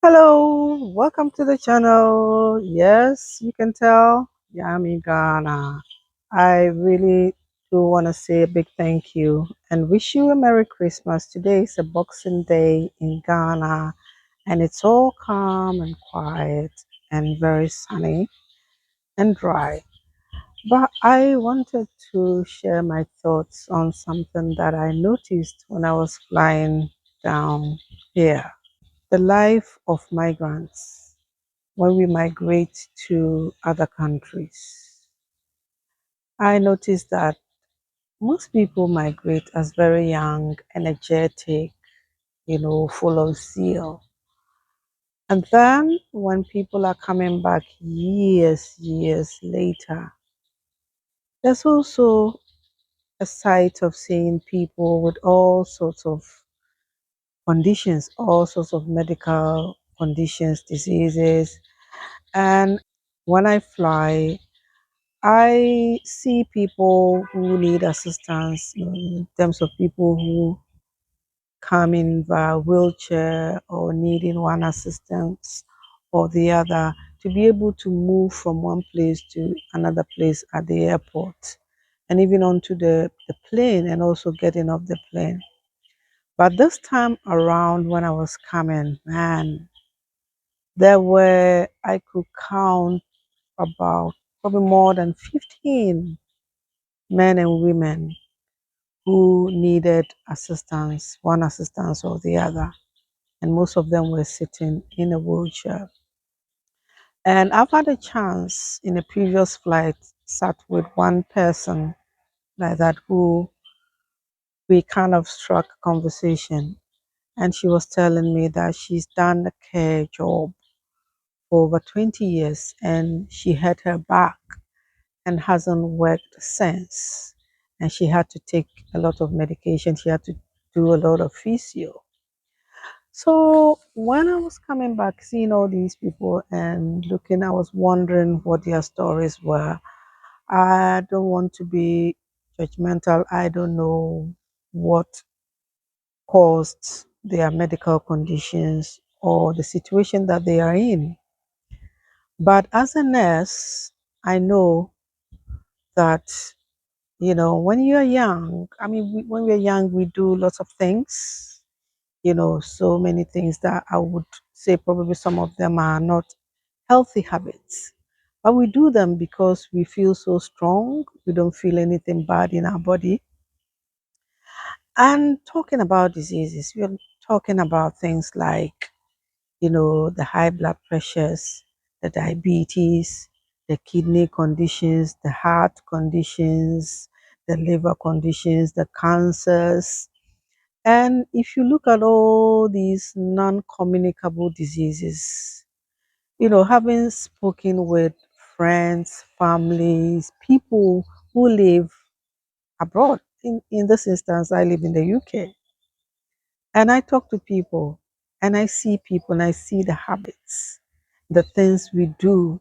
Hello, welcome to the channel. Yes, you can tell. Yeah, I'm in Ghana. I really do want to say a big thank you and wish you a Merry Christmas. Today is a Boxing Day in Ghana and it's all calm and quiet and very sunny and dry. But I wanted to share my thoughts on something that I noticed when I was flying down here. The life of migrants when we migrate to other countries. I noticed that most people migrate as very young, energetic, full of zeal. And then when people are coming back years later, there's also a sight of seeing people with all sorts of conditions, all sorts of medical conditions, diseases. And when I fly, I see people who need assistance in terms of people who come in via wheelchair or needing one assistance or the other to be able to move from one place to another place at the airport and even onto the plane and also getting off the plane. But this time around when I was coming, man, there were, I could count about probably more than 15 men and women who needed assistance, one assistance or the other. And most of them were sitting in a wheelchair. And I've had a chance in a previous flight, sat with one person like that who we kind of struck conversation. And she was telling me that she's done a care job for over 20 years and she hurt her back and hasn't worked since. And she had to take a lot of medication. She had to do a lot of physio. So when I was coming back, seeing all these people and looking, I was wondering what their stories were. I don't want to be judgmental. I don't know what caused their medical conditions or the situation that they are in. But as a nurse, I know that when you're young, I mean, when we're young, we do lots of things, so many things that I would say probably some of them are not healthy habits. But we do them because we feel so strong. We don't feel anything bad in our body. And talking about diseases, we're talking about things like, the high blood pressures, the diabetes, the kidney conditions, the heart conditions, the liver conditions, the cancers. And if you look at all these non-communicable diseases, having spoken with friends, families, people who live abroad, in this instance, I live in the UK, and I talk to people and I see people and I see the habits, the things we do,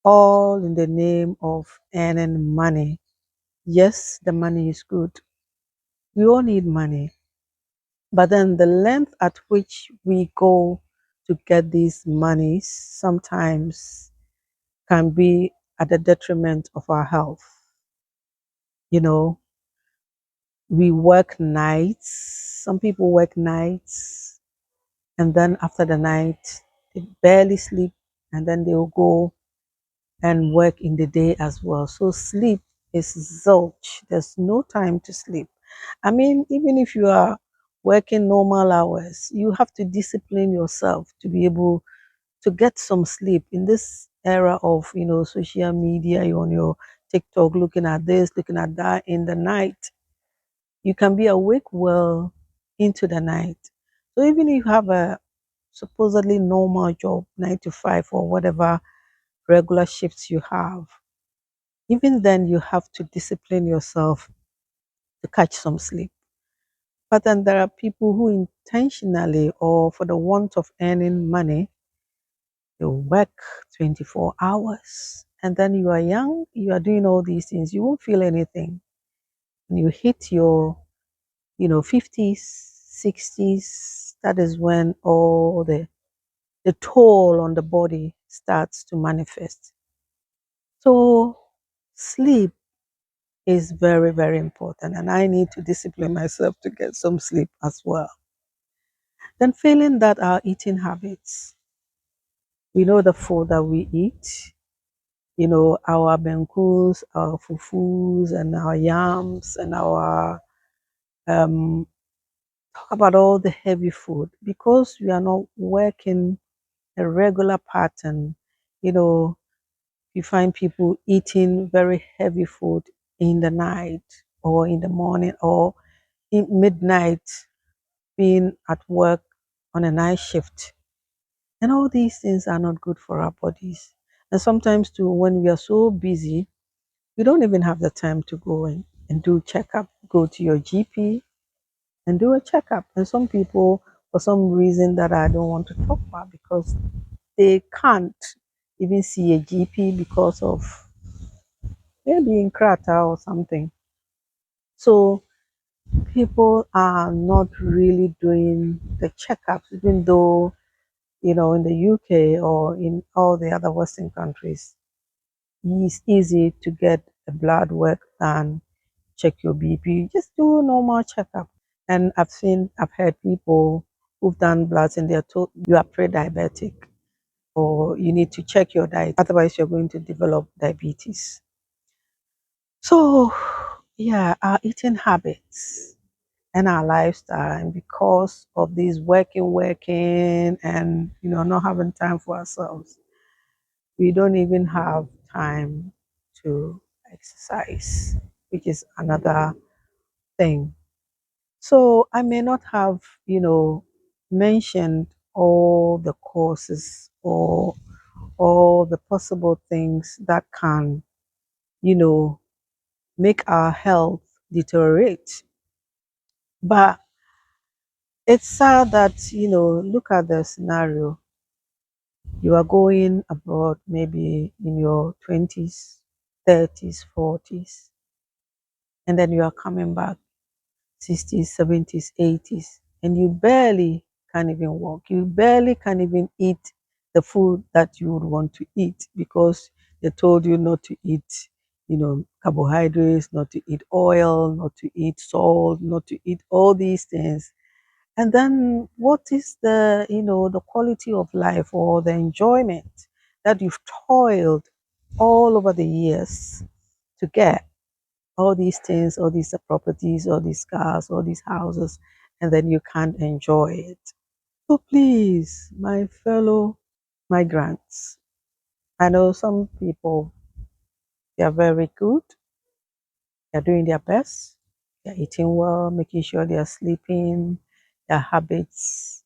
all in the name of earning money. Yes, the money is good. We all need money. But then the length at which we go to get these monies sometimes can be at the detriment of our health. You know, we work nights. Some people work nights, and then after the night, they barely sleep, and then they will go and work in the day as well. So sleep is zilch. There's no time to sleep. I mean, even if you are working normal hours, you have to discipline yourself to be able to get some sleep in this era of, social media. You're on your TikTok looking at this, looking at that in the night. You can be awake well into the night. So even if you have a supposedly normal job, 9 to 5 or whatever regular shifts you have, even then you have to discipline yourself to catch some sleep. But then there are people who intentionally or for the want of earning money, they work 24 hours. And then you are young, you are doing all these things, you won't feel anything. When you hit your, 50s, 60s, that is when all the the toll on the body starts to manifest. So sleep is very, very important, and I need to discipline myself to get some sleep as well. Then failing that, our eating habits. We know the food that we eat, our benkus, our fufus, and our yams, and our um, talk about all the heavy food because we are not working a regular pattern. You know, you find people eating very heavy food in the night or in the morning or in midnight, being at work on a night shift. And all these things are not good for our bodies. And sometimes too, when we are so busy, we don't even have the time to go and do checkup, go to your GP and do a checkup. And some people, for some reason that I don't want to talk about, because they can't even see a GP because of maybe in Krata or something. So people are not really doing the checkups, even though, in the UK or in all the other Western countries, it's easy to get a blood work done, check your BP, just do a normal checkup. And I've heard people who've done bloods and they're told you are pre-diabetic or you need to check your diet, otherwise you're going to develop diabetes. So, yeah, our eating habits and our lifestyle, and because of this working, and not having time for ourselves, we don't even have time to exercise, which is another thing. So I may not have, mentioned all the causes or all the possible things that can, you know, make our health deteriorate. But it's sad that, look at the scenario. You are going abroad maybe in your 20s, 30s, 40s, and then you are coming back 60s, 70s, 80s, and you barely can even walk. You barely can even eat the food that you would want to eat because they told you not to eat, carbohydrates, not to eat oil, not to eat salt, not to eat all these things. And then what is the quality of life or the enjoyment that you've toiled all over the years to get? All these things, all these properties, all these cars, all these houses, and then you can't enjoy it. So please, my fellow migrants, I know some people, they are very good, they're doing their best, they're eating well, making sure they are sleeping, their habits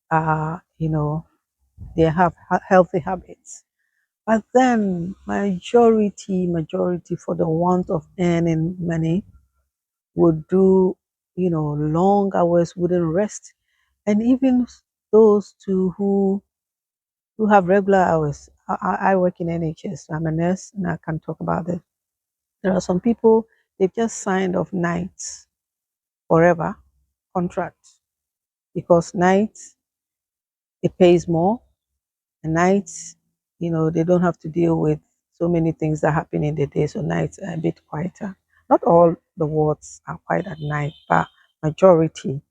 are, they have healthy habits. But then majority for the want of earning money would do, long hours, wouldn't rest. And even those who have regular hours. I work in NHS. I'm a nurse and I can talk about it. There are some people, they've just signed off nights forever contracts because nights, it pays more. And nights, they don't have to deal with so many things that happen in the day. So nights are a bit quieter. Not all the wards are quiet at night, but majority.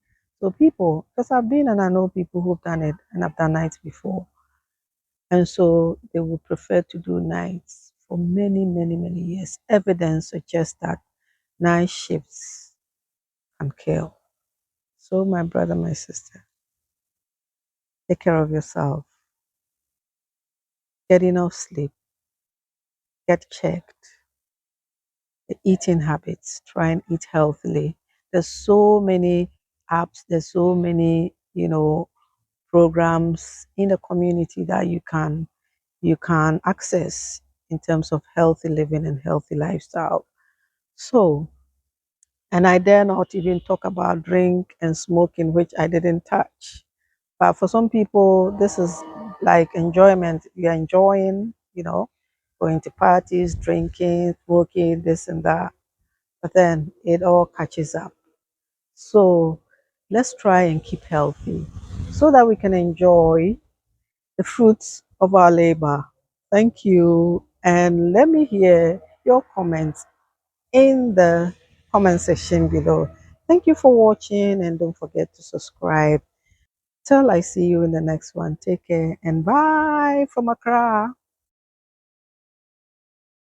So people, because I've been and I know people who've done it and I've done nights before. And so they would prefer to do nights for many, many, many years. Evidence suggests that night shifts can kill. So my brother, my sister, take care of yourself. Get enough sleep. Get checked. The eating habits, try and eat healthily. There's so many apps, there's so many, programs in the community that you can access in terms of healthy living and healthy lifestyle. So, and I dare not even talk about drink and smoking, which I didn't touch. But for some people, this is like enjoyment. You're enjoying, going to parties, drinking, smoking, this and that, but then it all catches up. So let's try and keep healthy so that we can enjoy the the fruits of our labor. Thank you. And let me hear your comments in the comment section below. Thank you for watching and don't forget to subscribe. Till I see you in the next one. Take care and bye from Accra.